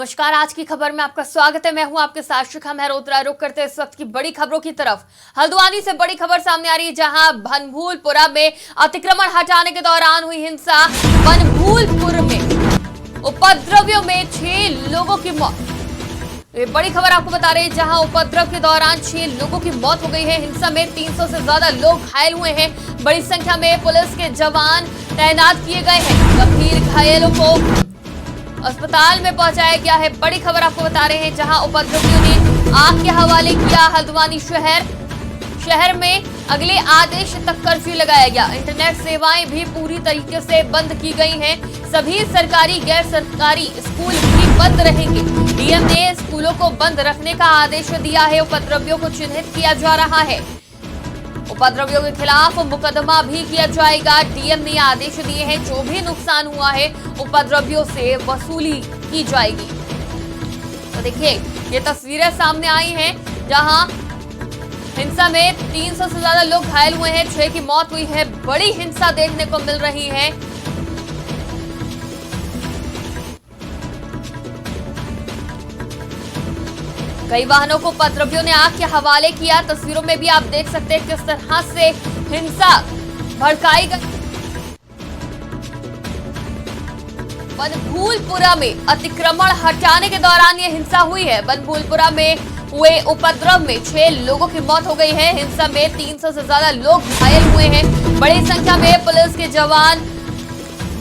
नमस्कार। आज की खबर में आपका स्वागत है। मैं हूं आपके साथ शिखा मेहरोत्रा। रुक करते इस वक्त की बड़ी खबरों की तरफ। हल्द्वानी से बड़ी खबर सामने आ रही है, जहां बनभूलपुरा में अतिक्रमण हटाने के दौरान हुई हिंसा। बनभूलपुर में उपद्रवियों में 6 लोगों की मौत। ये बड़ी खबर आपको बता रहे हैं, जहां उपद्रव के दौरान 6 लोगों की मौत हो गई है। हिंसा में 300 से ज्यादा लोग घायल हुए हैं। बड़ी संख्या में पुलिस के जवान तैनात किए गए हैं। गंभीर घायलों को अस्पताल में पहुंचाया गया है। बड़ी खबर आपको बता रहे हैं, जहां उपद्रवियों ने आग के हवाले किया हल्द्वानी शहर में अगले आदेश तक कर्फ्यू लगाया गया। इंटरनेट सेवाएं भी पूरी तरीके से बंद की गई हैं। सभी सरकारी गैर सरकारी स्कूल भी बंद रहेंगे। डीएम ने स्कूलों को बंद रखने का आदेश दिया है। उपद्रवियों को चिन्हित किया जा रहा है। उपद्रवियों के खिलाफ मुकदमा भी किया जाएगा। डीएम ने आदेश दिए हैं, जो भी नुकसान हुआ है उपद्रवियों से वसूली की जाएगी। तो देखिए, ये तस्वीरें सामने आई हैं, जहां हिंसा में 300 से ज्यादा लोग घायल हुए हैं। 6 की मौत हुई है। बड़ी हिंसा देखने को मिल रही है। कई वाहनों को उपद्रवियों ने आग के हवाले किया। तस्वीरों में भी आप देख सकते हैं किस तरह से हिंसा भड़काई गई। बनभूलपुरा में अतिक्रमण हटाने के दौरान ये हिंसा हुई है। बनभूलपुरा में हुए उपद्रव में 6 लोगों की मौत हो गई है। हिंसा में 300 से ज्यादा लोग घायल हुए हैं। बड़ी संख्या में पुलिस के जवान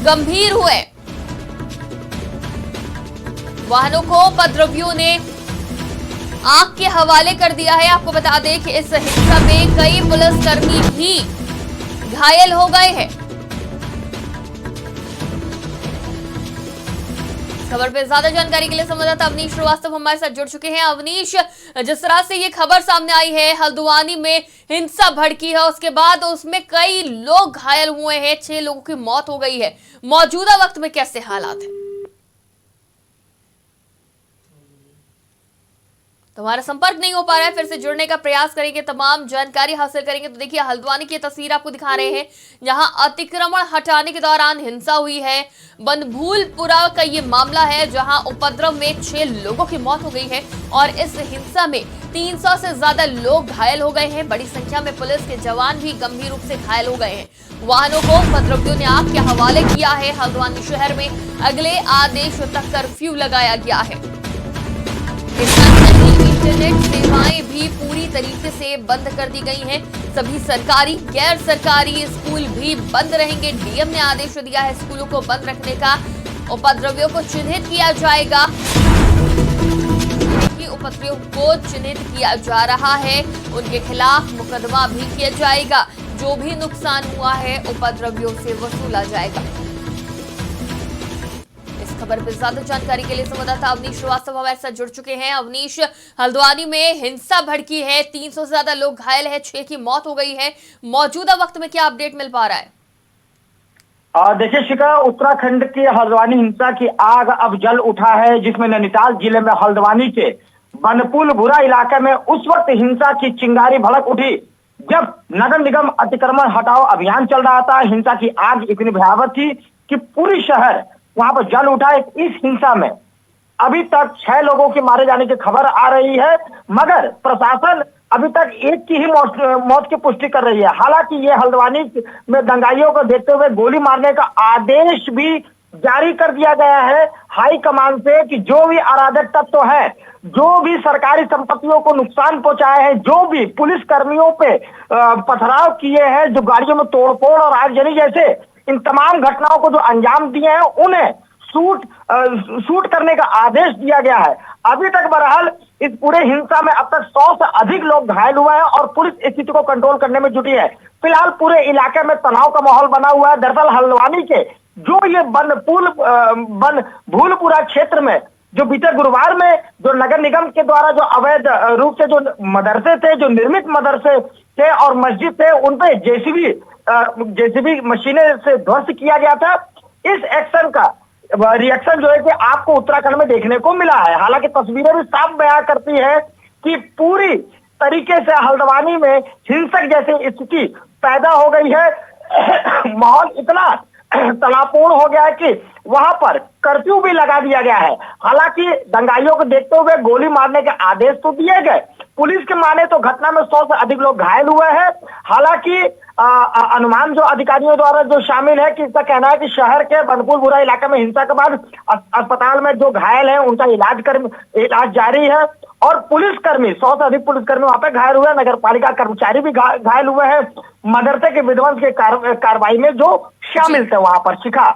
गंभीर हुए। वाहनों को उपद्रवियों ने आग के हवाले कर दिया है। आपको बता दें कि इस हिंसा में कई पुलिसकर्मी भी घायल हो गए हैं। खबर पे ज्यादा जानकारी के लिए संवाददाता अवनीश श्रीवास्तव हमारे साथ जुड़ चुके हैं। अवनीश, जिस तरह से ये खबर सामने आई है, हल्द्वानी में हिंसा भड़की है, उसके बाद उसमें कई लोग घायल हुए हैं, 6 लोगों की मौत हो गई है। मौजूदा वक्त में कैसे हालात हैं? तुम्हारा संपर्क नहीं हो पा रहा है, फिर से जुड़ने का प्रयास करेंगे, तमाम जानकारी हासिल करेंगे। तो देखिए, हल्द्वानी की तस्वीर आपको दिखा रहे हैं, जहां अतिक्रमण हटाने के दौरान हिंसा हुई है। बनभूलपुरा का ये मामला है, जहां उपद्रव में 6 लोगों की मौत हो गई है और इस हिंसा में 300 से ज्यादा लोग घायल हो गए हैं। बड़ी संख्या में पुलिस के जवान भी गंभीर रूप से घायल हो गए हैं। वाहनों को उपद्रवियों ने आग के हवाले किया है। हल्द्वानी शहर में अगले आदेश तक कर्फ्यू लगाया गया है। इंटरनेट सेवाएं भी पूरी तरीके से बंद कर दी गई हैं। सभी सरकारी गैर सरकारी स्कूल भी बंद रहेंगे। डीएम ने आदेश दिया है स्कूलों को बंद रखने का। उपद्रवियों को चिन्हित किया जाएगा। उपद्रवियों को चिन्हित किया जा रहा है। उनके खिलाफ मुकदमा भी किया जाएगा। जो भी नुकसान हुआ है उपद्रवियों से वसूला जाएगा। खबर पर ज्यादा जानकारी के लिए संवाददाता अवनीश श्रीवास्तव हमारे साथ जुड़ चुके हैं। अवनीश, हल्द्वानी में हिंसा भड़की है, 300 से ज्यादा लोग घायल हैं, 6 की मौत हो गई है। मौजूदा वक्त में क्या अपडेट मिल पा रहा है? देखिए शिखा, उत्तराखंड की हल्द्वानी हिंसा की आग अब जल उठा है, जिसमें नैनीताल जिले में हल्द्वानी के बनभूलपुरा इलाके में उस वक्त हिंसा की चिंगारी भड़क उठी, जब नगर निगम अतिक्रमण हटाओ अभियान चल रहा था। हिंसा की आग इतनी भयावह थी कि पूरी शहर वहां पर जल उठा। इस हिंसा में अभी तक 6 लोगों के मारे जाने की खबर आ रही है, मगर प्रशासन अभी तक एक की ही मौत की पुष्टि कर रही है। हालांकि ये हल्द्वानी में दंगाइयों को देखते हुए गोली मारने का आदेश भी जारी कर दिया गया है हाई कमान से, कि जो भी अराजक तत्व है, जो भी सरकारी संपत्तियों को नुकसान पहुंचाए हैं, जो भी पुलिस कर्मियों पे पथराव किए हैं, जो गाड़ियों में तोड़फोड़ और आगजनी जैसे इन तमाम घटनाओं को जो अंजाम दिए हैं, उन्हें शूट करने का आदेश दिया गया है। अभी तक बहरहाल इस पूरे हिंसा में अब तक 100 से अधिक लोग घायल हुए हैं और पुलिस स्थिति को कंट्रोल करने में जुटी है। फिलहाल पूरे इलाके में तनाव का माहौल बना हुआ है। दरअसल हल्द्वानी के जो ये बनभूलपुरा क्षेत्र में जो बीते गुरुवार में जो नगर निगम के द्वारा जो अवैध रूप से जो मदरसे थे, जो निर्मित मदरसे थे और मस्जिद थे, उन पे जेसीबी मशीनें से ध्वस्त किया गया था। इस एक्शन का रिएक्शन जो है कि आपको उत्तराखंड में देखने को मिला है। हालांकि तस्वीरें भी साफ बयां करती है कि पूरी तरीके से हल्द्वानी में हिंसक जैसी स्थिति पैदा हो गई है। माहौल इतना तनावपूर्ण हो गया है कि वहां पर कर्फ्यू भी लगा दिया गया है। हालांकि दंगाइयों को देखते हुए गोली मारने के आदेश तो दिए गए। पुलिस के माने तो घटना में 100 से अधिक लोग घायल हुए हैं। हालांकि अनुमान जो अधिकारियों द्वारा जो शामिल है कि इसका कहना है कि शहर के बनपुलपुरा इलाके में हिंसा के बाद अस्पताल में जो घायल है उनका इलाज जारी है और पुलिसकर्मी 100 से अधिक पुलिसकर्मी वहां पे घायल हुए। नगर पालिका कर्मचारी भी घायल हुए हैं मदरसे के विध्वंस के कार्रवाई में जो शामिल थे वहां पर। शिखा,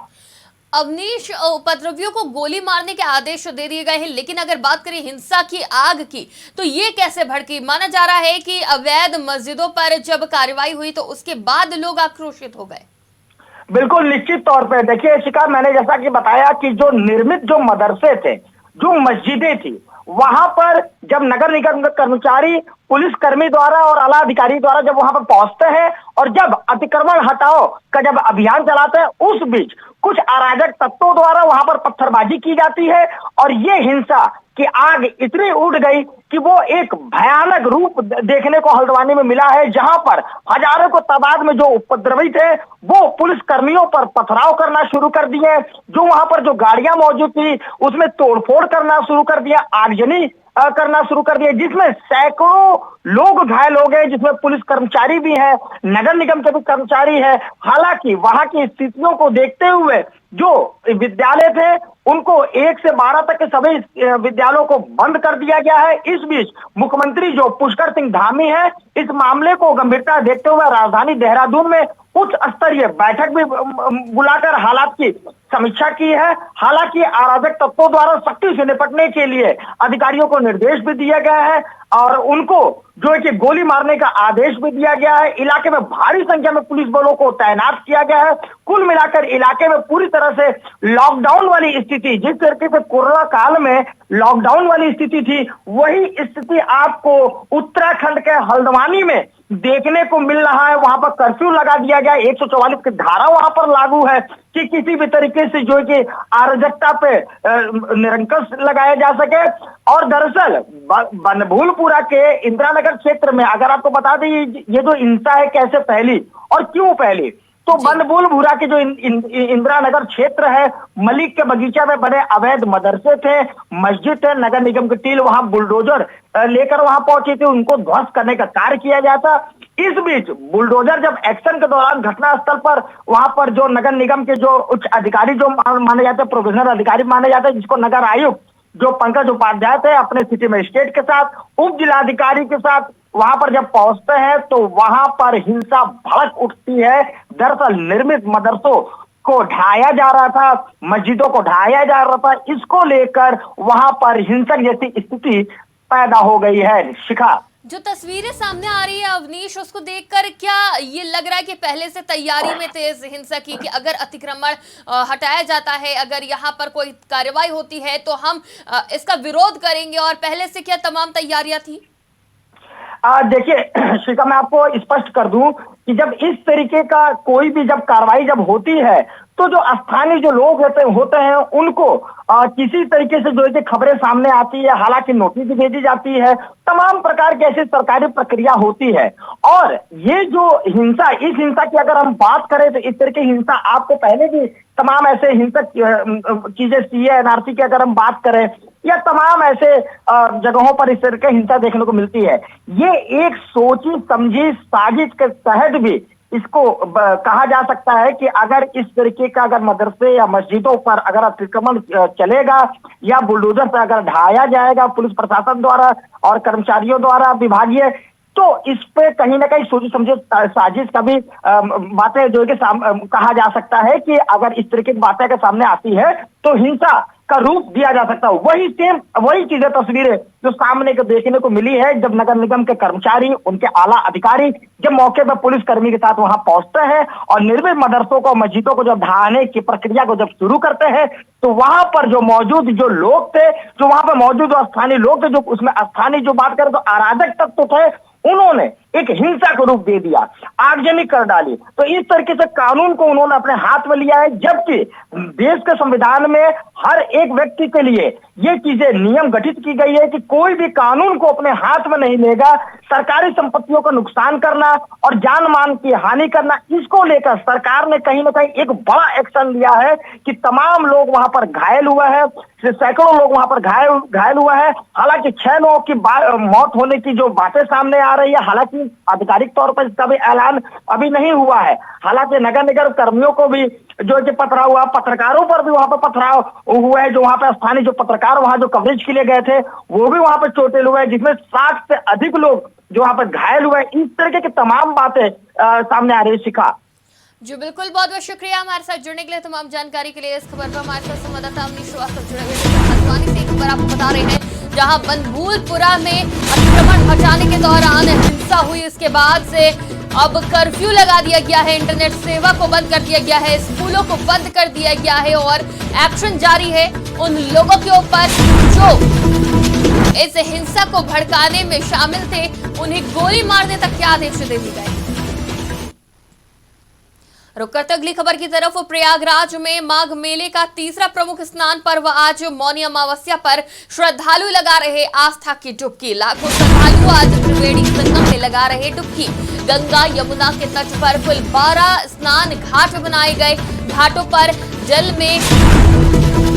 अवनीश, उपद्रवियों को गोली मारने के आदेश दे दिए गए हैं, लेकिन अगर बात करें हिंसा की आग की तो ये कैसे भड़की? माना जा रहा है कि अवैध मस्जिदों पर जब कार्रवाई हुई तो उसके बाद लोग आक्रोशित हो गए। बिल्कुल निश्चित तौर पे देखिए शिखा, मैंने जैसा कि बताया कि जो निर्मित जो मदरसे थे, जो मस्जिदें थी, वहां पर जब नगर निगम के कर्मचारी पुलिसकर्मी द्वारा और आला अधिकारी द्वारा जब वहां पर पहुंचते हैं और जब अतिक्रमण हटाओ का जब अभियान चलाते हैं, उस बीच कुछ अराजक तत्वों द्वारा वहां पर पत्थरबाजी की जाती है और ये हिंसा की आग इतनी उड़ गई कि वो एक भयानक रूप देखने को हल्द्वानी में मिला है, जहां पर हजारों को तादाद में जो उपद्रवी थे वो पुलिस कर्मियों पर पथराव करना शुरू कर दिए। जो वहां पर जो गाड़ियां मौजूद थी उसमें तोड़फोड़ करना शुरू कर दिया, आगजनी करना शुरू कर दिया, जिसमें सैकड़ों लोग घायल हो गए, जिसमें पुलिस कर्मचारी भी हैं, नगर निगम के भी कर्मचारी हैं। हालांकि वहां की स्थितियों को देखते हुए जो विद्यालय थे उनको 1 से 12 तक के सभी विद्यालयों को बंद कर दिया गया है। इस बीच मुख्यमंत्री जो पुष्कर सिंह धामी है, इस मामले को गंभीरता देखते हुए राजधानी देहरादून में उच्च स्तरीय बैठक भी बुलाकर हालात की समीक्षा की है। हालांकि अराजक तत्वों द्वारा सख्ती से निपटने के लिए अधिकारियों को निर्देश भी दिया गया है और उनको जो है कि गोली मारने का आदेश भी दिया गया है। इलाके में भारी संख्या में पुलिस बलों को तैनात किया गया है। कुल मिलाकर इलाके में पूरी तरह से लॉकडाउन वाली स्थिति, जिस तरीके से कोरोना काल में लॉकडाउन वाली स्थिति थी, वही स्थिति आपको उत्तराखंड के हल्द्वानी में देखने को मिल रहा है। वहां पर कर्फ्यू लगा दिया गया, 144 की धारा वहां पर लागू है कि किसी भी तरीके से जो है कि अराजकता पे निरंकुश लगाया जा सके। और दरअसल बनभूलपुरा के इंदिरा नगर क्षेत्र में अगर आपको बता दें ये जो हिंसा है कैसे फैली और क्यों फैली, तो बनभूलपुरा के जो इंदिरा नगर क्षेत्र है, मलिक के बगीचा में बने अवैध मदरसे थे, मस्जिद थे, नगर निगम की टीम वहां बुलडोजर लेकर वहां पहुंची थी, उनको ध्वस्त करने का कार्य किया गया था। इस बीच बुलडोजर जब एक्शन के दौरान घटनास्थल पर वहां पर जो नगर निगम के जो उच्च अधिकारी जो माने जाते हैं, प्रोविजनल अधिकारी माने जाते हैं, जिसको नगर आयुक्त जो पंकज उपाध्याय थे, अपने सिटी मजिस्ट्रेट के साथ, उप जिलाधिकारी के साथ वहां पर जब पहुंचते हैं तो वहां पर हिंसा भड़क उठती है। दरअसल निर्मित मदरसों को ढाया जा रहा था, मस्जिदों को ढाया जा रहा था, इसको लेकर वहां पर हिंसक जैसी स्थिति पैदा हो गई है। शिखा, जो तस्वीरें सामने आ रही है अवनीश, उसको देखकर क्या ये लग रहा है कि पहले से तैयारी में तेज हिंसा की कि अगर अतिक्रमण हटाया जाता है, अगर यहाँ पर कोई कार्रवाई होती है तो हम इसका विरोध करेंगे, और पहले से क्या तमाम तैयारियां थी? देखिए शिखा, मैं आपको स्पष्ट कर दूं कि जब इस तरीके का कोई भी जब कार्रवाई जब होती है तो जो स्थानीय जो लोग होते हैं उनको किसी तरीके से जो है खबरें सामने आती है, हालांकि नोटिस भेजी जाती है, तमाम प्रकार की ऐसी सरकारी प्रक्रिया होती है। और ये जो हिंसा, इस हिंसा की अगर हम बात करें तो इस तरह की हिंसा आपको पहले भी तमाम ऐसे हिंसक चीजें सीए एनआरसी की अगर हम बात करें या तमाम ऐसे जगहों पर इस तरह की हिंसा देखने को मिलती है। ये एक सोची समझी साजिश के तहत भी इसको कहा जा सकता है कि अगर इस तरीके का अगर मदरसे या मस्जिदों पर अगर अतिक्रमण चलेगा या बुलडोजर से अगर ढाया जाएगा पुलिस प्रशासन द्वारा और कर्मचारियों द्वारा विभागीय, तो इस पे कहीं ना कहीं सोची समझी साजिश का भी बातें जो है कि कहा जा सकता है कि अगर इस तरीके की बातें के सामने आती है तो हिंसा का रूप दिया जा सकता है। वही चीजें तस्वीरें जो सामने को देखने को मिली है जब नगर निगम के कर्मचारी, उनके आला अधिकारी जब मौके पर पुलिसकर्मी के साथ वहां पहुंचते हैं और निर्मित मदरसों को, मस्जिदों को जब ढहाने की प्रक्रिया को जब शुरू करते हैं, तो वहां पर जो मौजूद जो लोग थे, जो वहां पर मौजूद स्थानीय लोग थे, जो उसमें स्थानीय जो बात करें तो अराजक तत्व थे, उन्होंने एक हिंसा को रूप दे दिया, आगजनी कर डाली। तो इस तरीके से कानून को उन्होंने अपने हाथ में लिया है, जबकि देश के संविधान में हर एक व्यक्ति के लिए ये चीजें नियम गठित की गई है कि कोई भी कानून को अपने हाथ में नहीं लेगा। सरकारी संपत्तियों का नुकसान करना और जान मान की हानि करना, इसको लेकर सरकार ने कहीं ना कहीं एक बड़ा एक्शन लिया है कि तमाम लोग वहां पर घायल हुए हैं, सैकड़ों लोग वहां पर घायल हुआ है। हालांकि 6 लोगों की मौत होने की जो बातें सामने आ रही है, हालांकि आधिकारिक तौर पर इसका भी ऐलान अभी नहीं हुआ है। हालांकि नगर निगम कर्मियों को भी जो कि पथराव हुआ, पत्रकारों पर भी वहां पर पथराव हुआ है। जो वहां पर स्थानीय जो पत्रकार वहां जो कवरेज के लिए गए थे वो भी वहां पर चोटिल हुए, जिसमें 60 से अधिक लोग जो वहां पर घायल हुए। इस तरीके की तमाम बातें सामने आ रही है। शिखा जी बिल्कुल, बहुत बहुत शुक्रिया हमारे साथ जुड़ने के लिए, तमाम जानकारी के लिए। इस खबर पर हमारे साथ संवाददाता अमनीश श्रीवास्तव जुड़े हुए हैं। हल्द्वानी से एक खबर आपको बता रहे हैं, जहां बनभूलपुरा में अतिक्रमण हटाने के दौरान हिंसा हुई। इसके बाद से अब कर्फ्यू लगा दिया गया है, इंटरनेट सेवा को बंद कर दिया गया है, स्कूलों को बंद कर दिया गया है और एक्शन जारी है उन लोगों के ऊपर जो इस हिंसा को भड़काने में शामिल थे। उन्हें गोली मारने तक के आदेश दे दिए गए। रुक करते अगली खबर की तरफ। प्रयागराज में माघ मेले का तीसरा प्रमुख स्नान पर्व आज मौनी अमावस्या पर श्रद्धालु लगा रहे आस्था की डुबकी। लाखों श्रद्धालु आज त्रिवेणी संगम में लगा रहे डुबकी। गंगा यमुना के तट पर कुल 12 स्नान घाट बनाए गए। घाटों पर जल में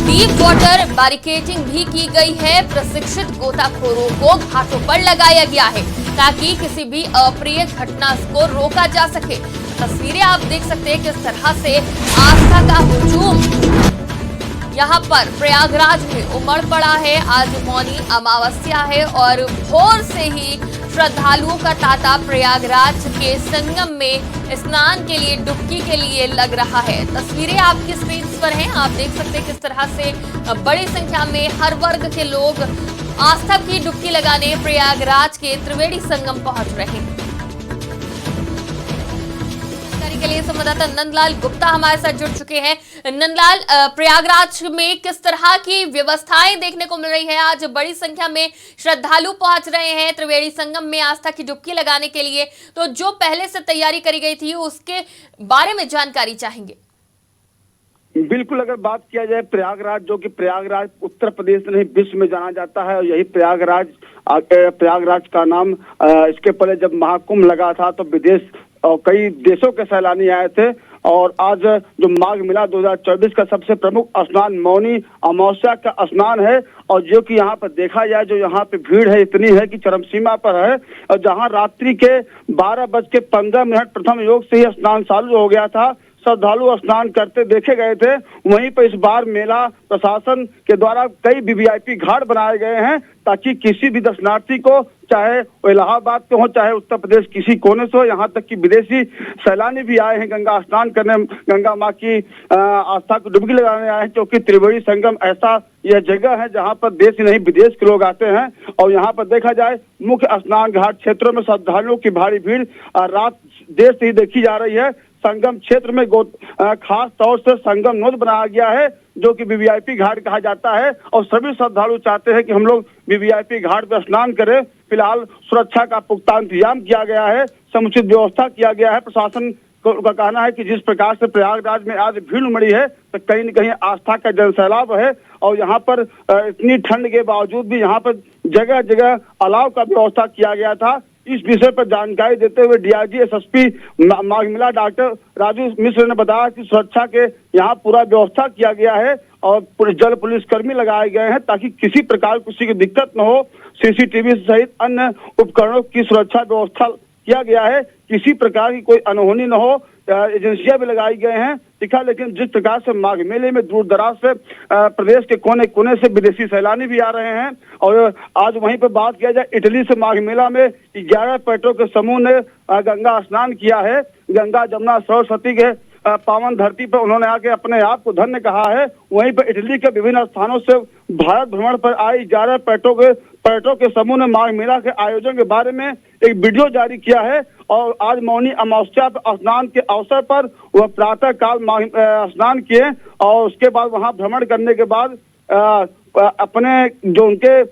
डीप वाटर बैरिकेडिंग भी की गई है। प्रशिक्षित गोताखोरों को घाटों पर लगाया गया है ताकि किसी भी अप्रिय घटना को रोका जा सके। तस्वीरें आप देख सकते हैं किस तरह से आस्था का हुजूम यहाँ पर प्रयागराज में उमड़ पड़ा है। आज मौनी अमावस्या है और भोर से ही श्रद्धालुओं का तांता प्रयागराज के संगम में स्नान के लिए, डुबकी के लिए लग रहा है। तस्वीरें आपकी स्क्रीन पर हैं, आप देख सकते हैं किस तरह से बड़ी संख्या में हर वर्ग के लोग आस्था की डुबकी लगाने प्रयागराज के त्रिवेणी संगम पहुंच रहे हैं। के लिए संवाददाता नंदलाल गुप्ता हमारे साथ जुड़ चुके हैं। नंदलाल, प्रयागराज में किस तरह की व्यवस्थाएं देखने को मिल रही है? आज बड़ी संख्या में श्रद्धालु पहुंच रहे हैं त्रिवेणी संगम में आस्था की डुबकी लगाने के लिए, तो जो पहले से तैयारी करी गई थी उसके बारे में जानकारी चाहेंगे। बिल्कुल, अगर बात किया जाए प्रयागराज, जो कि प्रयागराज उत्तर प्रदेश नहीं विश्व में जाना जाता है, और यही प्रयागराज का नाम इसके पहले जब महाकुंभ लगा था तो विदेश और कई देशों के सैलानी आए थे। और आज जो माघ मेला 2024 का सबसे प्रमुख स्नान मौनी अमावस्या का स्नान है, और जो कि यहाँ पर देखा जाए जो यहाँ पे भीड़ है इतनी है कि चरम सीमा पर है। और जहाँ रात्रि के 12:15 प्रथम योग से ही स्नान चालू हो गया था, श्रद्धालु स्नान करते देखे गए थे। वहीं पर इस बार मेला प्रशासन के द्वारा कई वीवीआईपी घाट बनाए गए हैं ताकि किसी भी दर्शनार्थी को, चाहे वो इलाहाबाद के हो चाहे उत्तर प्रदेश किसी कोने से हो, यहाँ तक कि विदेशी सैलानी भी आए हैं गंगा स्नान करने, गंगा माँ की आस्था को डुबकी लगाने आए हैं। क्योंकि त्रिवेणी संगम ऐसा यह जगह है जहाँ पर देश ही नहीं विदेश के लोग आते हैं। और यहाँ पर देखा जाए मुख्य स्नान घाट क्षेत्रों में श्रद्धालुओं की भारी भीड़ रात देर से ही देखी जा रही है। संगम क्षेत्र में खास तौर से संगम नोद बनाया गया है जो कि वीवीआईपी घाट कहा जाता है, और सभी श्रद्धालु चाहते हैं कि हम लोग वीवीआईपी घाट पर स्नान करें। फिलहाल सुरक्षा का पुख्ता इंतजाम किया गया है, समुचित व्यवस्था किया गया है। प्रशासन का कहना है कि जिस प्रकार से प्रयागराज में आज भीड़ उमड़ी है तो कहीं न कहीं आस्था का जनसैलाब है। और यहाँ पर इतनी ठंड के बावजूद भी यहाँ पर जगह जगह अलाव का व्यवस्था किया गया था। इस विषय पर जानकारी देते हुए DIG SSP Magh Mela doctor Raju मिश्र ने बताया कि सुरक्षा के यहाँ पूरा व्यवस्था किया गया है और जल पुलिसकर्मी लगाए गए हैं ताकि किसी प्रकार किसी की दिक्कत न हो। सीसीटीवी सहित अन्य उपकरणों की सुरक्षा व्यवस्था किया गया है, किसी प्रकार की कोई अनहोनी न हो। एजेंसियां भी लगाई गए हैं दिखा। लेकिन जिस प्रकार से माघ मेले में दूर दराज से प्रदेश के कोने कोने से विदेशी सैलानी भी आ रहे हैं। और आज वहीं पर बात किया जाए इटली से माघ मेला में 11 पर्यटकों के समूह ने गंगा स्नान किया है। गंगा जमुना सरस्वती के पावन धरती पर उन्होंने आके अपने आप को धन्य कहा है। वहीं पर इटली के विभिन्न स्थानों से भारत भ्रमण पर आई 11 पर्यटकों के समूह ने माघ मेला के आयोजन के बारे में एक वीडियो जारी किया है। और आज मौनी अमावस्या स्नान के अवसर पर वह प्रातः काल स्नान किए और उसके बाद वहां भ्रमण करने के बाद अपने जो उनके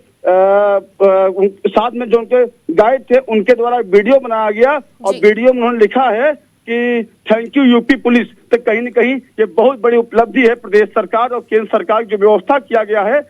साथ में जो उनके गाइड थे उनके द्वारा वीडियो बनाया गया। और वीडियो में उन्होंने लिखा है कि थैंक यू यूपी पुलिस। तो कहीं न कहीं ये बहुत बड़ी उपलब्धि है प्रदेश सरकार और केंद्र सरकार की जो व्यवस्था किया गया है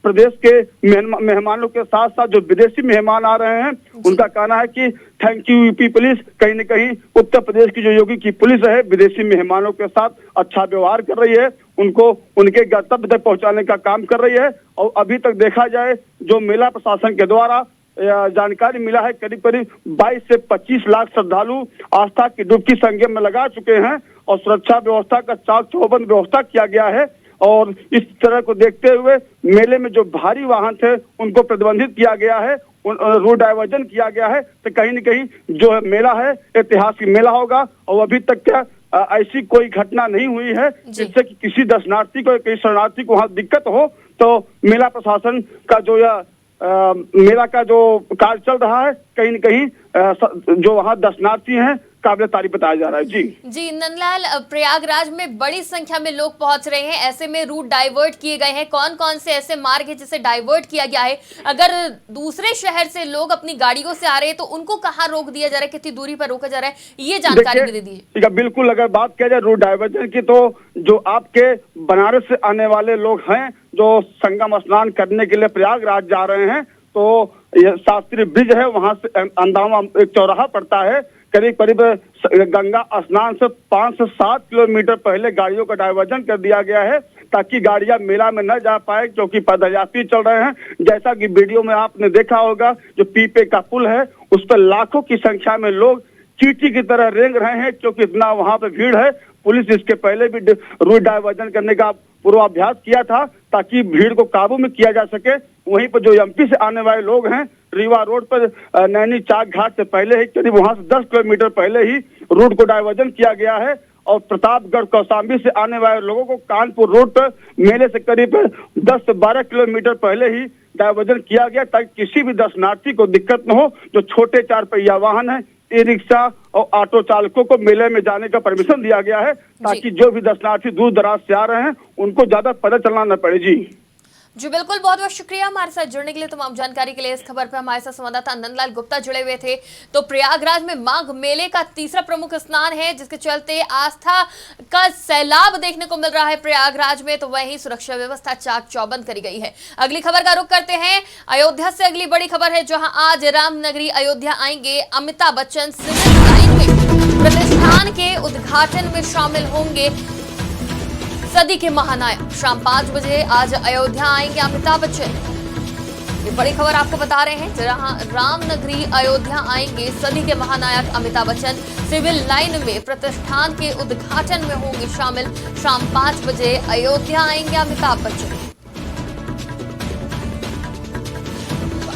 प्रदेश के मेहमानों के साथ साथ जो विदेशी मेहमान आ रहे हैं उनका कहना है कि थैंक यू यूपी पुलिस। कहीं न कहीं उत्तर प्रदेश की जो योगी की पुलिस है विदेशी मेहमानों के साथ अच्छा व्यवहार कर रही है, उनको उनके गंतव्य तक पहुंचाने का काम कर रही है। और अभी तक देखा जाए जो मेला प्रशासन के द्वारा जानकारी मिला है करीब करीब 22 से 25 लाख श्रद्धालु आस्था की डुबकी संगम में लगा चुके हैं और सुरक्षा व्यवस्था का चाक चौबंद व्यवस्था किया गया है। और इस तरह को देखते हुए मेले में जो भारी वाहन थे उनको प्रतिबंधित किया गया है, रोड डाइवर्जन किया गया है। तो कहीं न कहीं जो मेला है ऐतिहासिक मेला होगा और अभी तक क्या ऐसी कोई घटना नहीं हुई है जिससे कि किसी दर्शनार्थी को किसी शरणार्थी को वहां दिक्कत हो। तो मेला प्रशासन का जो यह मेला का जो कार्य चल रहा है कहीं न कहीं जो वहाँ दर्शनार्थी हैं काबिल तारीफ बताया जा रहा है। जी नंदलाल, प्रयागराज में बड़ी संख्या में लोग पहुंच रहे हैं, ऐसे में रूट डाइवर्ट किए गए हैं। कौन कौन से ऐसे मार्ग है जिसे डाइवर्ट किया गया है? अगर दूसरे शहर से लोग अपनी गाड़ियों से आ रहे हैं तो उनको कहाँ रोक दिया जा रहा है, कितनी दूरी पर रोका जा रहा है, ये जानकारी भी दे दीजिए। बिल्कुल, अगर बात किया जाए रूट डाइवर्जन की तो जो आपके बनारस से आने वाले लोग हैं जो संगम स्नान करने के लिए प्रयागराज जा रहे हैं तो यह शास्त्री ब्रिज है, वहां से अंदावा एक चौराहा पड़ता है, करीब करीब गंगा स्नान से 5 से 7 किलोमीटर पहले गाड़ियों का डाइवर्जन कर दिया गया है ताकि गाड़ियां मेला में न जा पाए क्योंकि पदयात्री चल रहे हैं। जैसा कि वीडियो में आपने देखा होगा जो पीपे का पुल है उस पर लाखों की संख्या में लोग चींटी की तरह रेंग रहे हैं क्योंकि इतना वहां पे भीड़ है। पुलिस इसके पहले भी रूट डाइवर्जन करने का पूर्वाभ्यास किया था ताकि भीड़ को काबू में किया जा सके। वहीं पर जो एमपी से आने वाले लोग हैं रीवा रोड पर नैनी चाक घाट से पहले ही करीब वहां से 10 किलोमीटर पहले ही रूट को डाइवर्जन किया गया है और प्रतापगढ़ कौशाम्बी से आने वाले लोगों को कानपुर रोड पर मेले से करीब 10 से 12 किलोमीटर पहले ही डाइवर्जन किया गया ताकि किसी भी दर्शनार्थी को दिक्कत न हो। जो छोटे 4 पहिया वाहन है, ई रिक्शा और ऑटो चालकों को मेले में जाने का परमिशन दिया गया है ताकि जो भी दर्शनार्थी दूर दराज से आ रहे हैं उनको ज्यादा पैदल चलना न पड़े। जी बिल्कुल, बहुत बहुत शुक्रिया हमारे साथ जुड़ने के लिए, तमाम जानकारी के लिए। इस खबर पर हमारे साथ संवाददाता नंदलाल गुप्ता जुड़े हुए थे। तो प्रयागराज में माघ मेले का तीसरा प्रमुख स्नान है जिसके चलते आस्था का सैलाब देखने को मिल रहा है प्रयागराज में, तो वहीं सुरक्षा व्यवस्था चाक चौबंद करी गई है। अगली खबर का रुख करते हैं अयोध्या से। अगली बड़ी खबर है जहां आज रामनगरी अयोध्या आएंगे अमिताभ बच्चन। सिविल लाइन में प्रतिष्ठान के उद्घाटन में शामिल होंगे सदी के महानायक। शाम 5 बजे आज अयोध्या आएंगे अमिताभ बच्चन। ये बड़ी खबर आपको बता रहे हैं जहां रामनगरी अयोध्या आएंगे सदी के महानायक अमिताभ बच्चन। सिविल लाइन में प्रतिष्ठान के उद्घाटन में होंगे शामिल। शाम 5 बजे अयोध्या आएंगे अमिताभ बच्चन।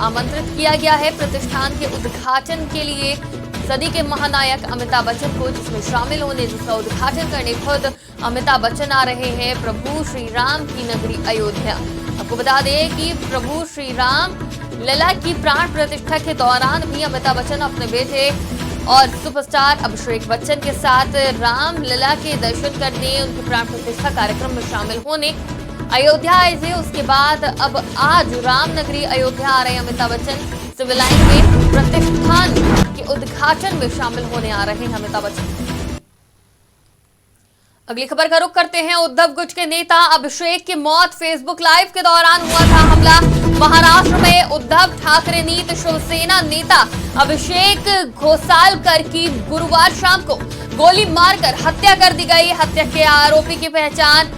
आमंत्रित किया गया है प्रतिष्ठान के उद्घाटन के लिए सदी के महानायक अमिताभ बच्चन को, जिसमें शामिल होने जिसका उद्घाटन करने खुद अमिताभ बच्चन आ रहे हैं प्रभु श्री राम की नगरी अयोध्या। आपको बता दें कि प्रभु श्री राम लला की प्राण प्रतिष्ठा के दौरान भी अमिताभ बच्चन अपने बेटे और सुपरस्टार अभिषेक बच्चन के साथ राम लला के दर्शन करने, उनकी प्राण प्रतिष्ठा कार्यक्रम में शामिल होने अयोध्या आए थे। उसके बाद अब आज रामनगरी अयोध्या आ रहे अमिताभ बच्चन। सिविल लाइन में प्रतिष्ठान के उद्घाटन में शामिल होने आ रहे हैं अमिताभ बच्चन। अगली खबर का रुख करते हैं उद्धव गुट के नेता अभिषेक की मौत। फेसबुक लाइव के दौरान हुआ था हमला। महाराष्ट्र में उद्धव ठाकरे नीत शिवसेना नेता अभिषेक घोसालकर की गुरुवार शाम को गोली मारकर हत्या कर दी गई। हत्या के आरोपी की पहचान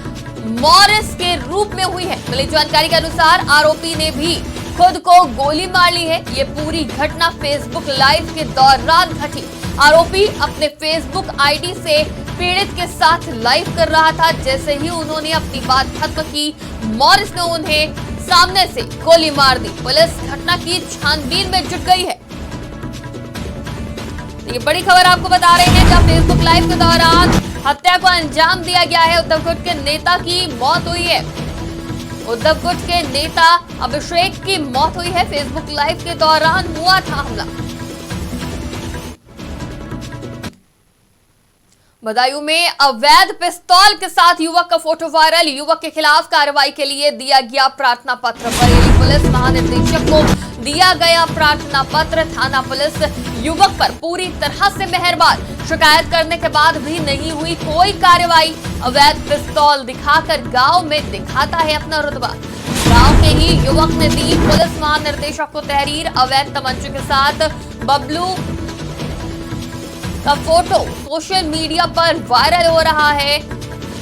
मॉरिस के रूप में हुई है। मिली जानकारी के अनुसार आरोपी ने भी खुद को गोली मार ली है। ये पूरी घटना फेसबुक लाइव के दौरान घटी। आरोपी अपने फेसबुक आईडी से पीड़ित के साथ लाइव कर रहा था। जैसे ही उन्होंने अपनी बात खत्म की, मॉरिस ने उन्हें सामने से गोली मार दी। पुलिस घटना की छानबीन में जुट गई है। ये बड़ी खबर आपको बता रहे हैं जब फेसबुक लाइव के दौरान हत्या को अंजाम दिया गया है। उद्धव गुट के नेता की मौत हुई है। उद्धव गुट के नेता अभिषेक की मौत हुई है। फेसबुक लाइव के दौरान हुआ था हमला। बदायूं में अवैध पिस्तौल के साथ युवक का फोटो वायरल। युवक के खिलाफ कार्रवाई के लिए दिया गया प्रार्थना पत्र। बरेली पुलिस महानिदेशक को दिया गया प्रार्थना पत्र। थाना पुलिस युवक पर पूरी तरह से मेहरबान। शिकायत करने के बाद भी नहीं हुई कोई कार्रवाई। अवैध पिस्तौल दिखाकर गांव में दिखाता है अपना रुतबा। गांव के ही युवक ने दी पुलिस महानिदेशक को तहरीर। अवैध तमंचे के साथ बबलू का फोटो सोशल मीडिया पर वायरल हो रहा है।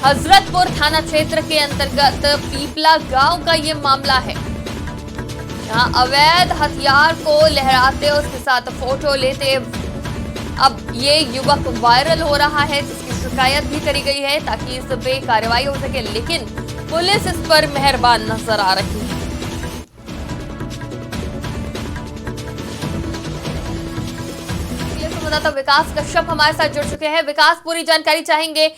हजरतपुर थाना क्षेत्र के अंतर्गत पीपला गांव का ये मामला है। यहाँ अवैध हथियार को लहराते उसके साथ फोटो लेते अब ये युवक वायरल हो रहा है, जिसकी शिकायत भी करी गई है ताकि इस पे कार्रवाई हो सके, लेकिन पुलिस इस पर मेहरबान नजर आ रही है। संवाददाता विकास कश्यप हमारे साथ जुड़ चुके हैं। विकास, पूरी जानकारी चाहेंगे,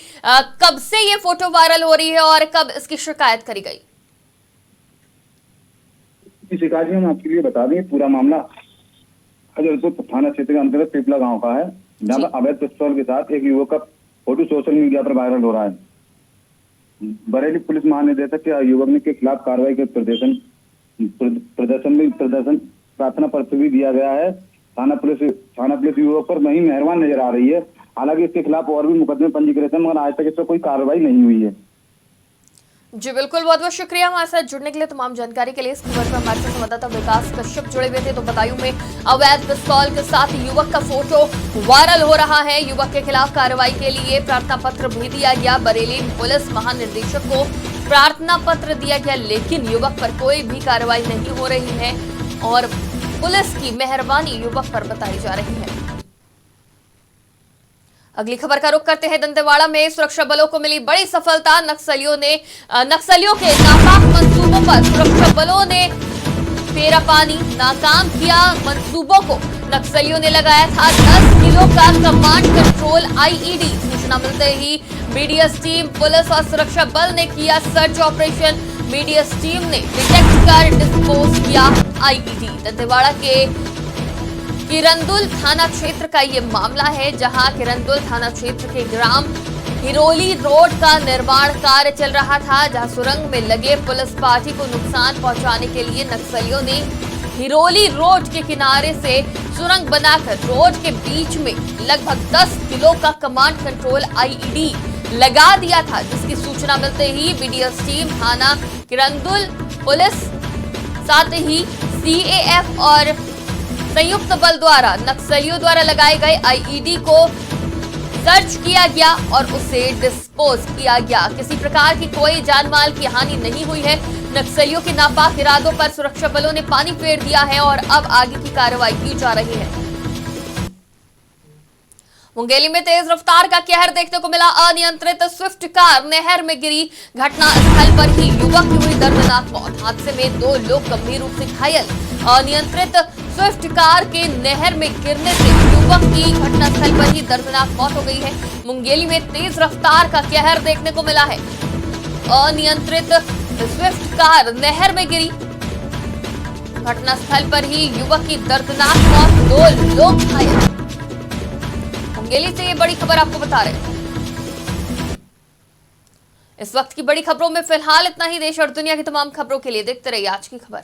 कब से ये फोटो वायरल हो रही है और कब इसकी शिकायत करी गई? शिकायत हम आपके लिए बता दें, पूरा मामला हजरतपुर थाना क्षेत्र के अंतर्गत पीपला गांव का है, जहां पर अवैध पिस्तौल के साथ एक युवक का फोटो सोशल मीडिया पर वायरल हो रहा है। बरेली पुलिस महानिदेशक के युवक के खिलाफ कार्रवाई के प्रदर्शन प्रार्थना पत्र भी दिया गया है। थाना पुलिस युवक पर नहीं मेहरबान नजर आ रही है। हालांकि इसके खिलाफ और भी मुकदमे पंजीकृत है, मगर आज तक इस पर कोई कार्रवाई नहीं हुई है। जी बिल्कुल, बहुत बहुत शुक्रिया हमारे साथ जुड़ने के लिए। तमाम जानकारी के लिए इस खबर पर हमारे साथ संवाददाता विकास कश्यप जुड़े हुए थे। तो बदायूं में अवैध पिस्तौल के साथ युवक का फोटो वायरल हो रहा है। युवक के खिलाफ कार्रवाई के लिए प्रार्थना पत्र भी दिया गया। बरेली पुलिस महानिदेशक को प्रार्थना पत्र दिया गया, लेकिन युवक पर कोई भी कार्रवाई नहीं हो रही है और पुलिस की मेहरबानी युवक पर बताई जा रही है। अगली खबर का रुख करते हैं। दंतेवाड़ा में सुरक्षा बलों को मिली बड़ी सफलता। नक्सलियों के नापाक मंसूबों पर सुरक्षा बलों ने फेरा पानी। नाकाम किया मंसूबों को नक्सलियों ने लगाया था 10 किलो का कमांड कंट्रोल आईईडी। सूचना मिलते ही बीडीएस टीम, पुलिस और सुरक्षा बल ने किया सर्च ऑपरेशन। बीडीएस टीम ने डिटेक्ट कर डिस्पोज किया आईईडी। दंतेवाड़ा के किरंदुल थाना क्षेत्र का ये मामला है, जहां किरंदुल थाना क्षेत्र के ग्राम हिरोली रोड का निर्माण कार्य चल रहा था, जहां सुरंग में लगे पुलिस पार्टी को नुकसान पहुंचाने के लिए नक्सलियों ने हिरोली रोड के किनारे से सुरंग बनाकर रोड के बीच में लगभग 10 किलो का कमांड कंट्रोल आईईडी लगा दिया था, जिसकी सूचना मिलते ही बीडीएस टीम, थाना किरंदुल पुलिस, साथ ही सीएएफ और संयुक्त बल द्वारा नक्सलियों द्वारा लगाए गए आईईडी को सर्च किया गया और उसे डिस्पोज किया गया। किसी प्रकार की कोई जानमाल की हानि नहीं हुई है। नक्सलियों के नापाक इरादों पर सुरक्षा बलों ने पानी फेर दिया है और अब आगे की कार्रवाई की जा रही है। मुंगेली में तेज रफ्तार का कहर देखने को मिला। अनियंत्रित स्विफ्ट कार नहर में गिरी। घटना स्थल पर ही युवक की हुई दर्दनाक मौत। हादसे में 2 लोग गंभीर रूप से घायल। अनियंत्रित स्विफ्ट कार के नहर में गिरने से युवक की घटनास्थल पर ही दर्दनाक मौत हो गई है। मुंगेली में तेज रफ्तार का कहर देखने को मिला है। अनियंत्रित स्विफ्ट कार नहर में गिरी। घटनास्थल पर ही युवक की दर्दनाक मौत, 2 लोग घायल। मुंगेली से ये बड़ी खबर आपको बता रहे हैं। इस वक्त की बड़ी खबरों में फिलहाल इतना ही। देश और दुनिया की तमाम खबरों के लिए देखते रहिए आज की खबर।